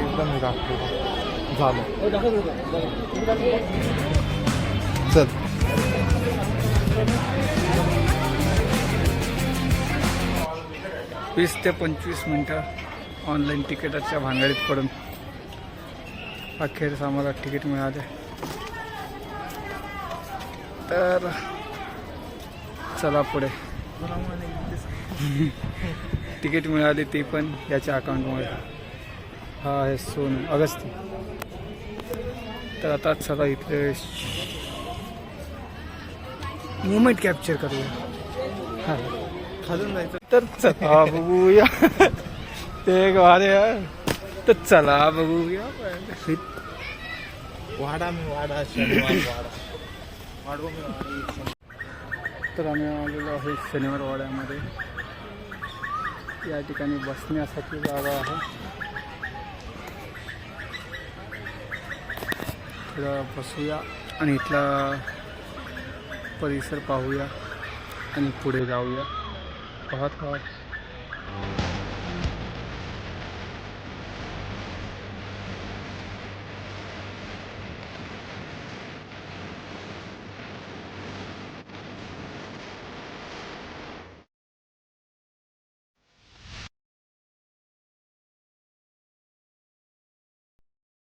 एकदम हे दाखवतो झालं चल. 20 ते 25 मिनटं ऑनलाईन तिकिटाच्या भांगाडीत पडून अखेर आम्हाला तिकीट मिळाले. तर चला पुढे. तिकीट मिळाली ती पण याच्या अकाउंटमुळे. हा आहे सोनू अगस्ती. तर आता चला इथे मुवमेंट कॅप्चर करूया. हा खालून जायचं तर चला बघूया. ते वारे तर चला बघूया. वाडा मी वाडा शनिवार वाडा वाढवा मी वाडा. तर आम्ही आलेलो आहे शनिवार वाड्यामध्ये. या ठिकाणी बसण्यासाठी जागा आहे. थोडं बसूया आणि इथला परिसर पाहूया आणि पुढे जाऊया. पाहत